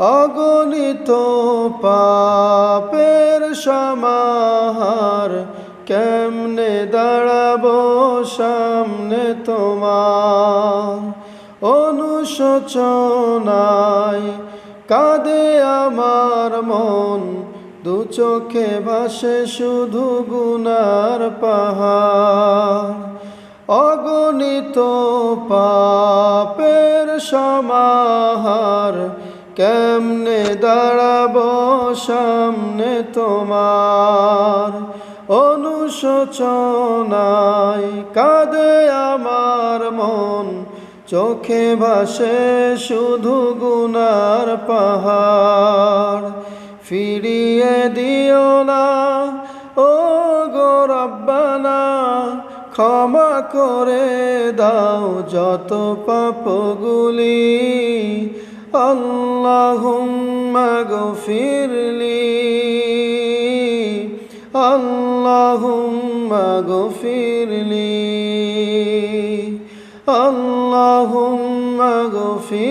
অগণিত পাপের সমাহার, কেমনে দাঁড়াবো সামনে তোমার। অনুশোচনায় কাঁদে আমার মন, দু চোখে ভাসে শুধু গুনার পাহাড়। অগণিত পাপের সমাহার, কেমনে দাঁড়াবো সামনে তোমার। অনুশোচনায় কাঁদে আমার মন, চোখে ভাসে শুধু গুনার পাহাড়। ফিরিয়ে দিও না ও গো রব্বানা, ক্ষমা করে দাও যত পাপগুলি। আল্লাহুম্মা গফিরলি, আল্লাহুম্মা গফিরলি, আল্লাহুম্মা গফিরলি।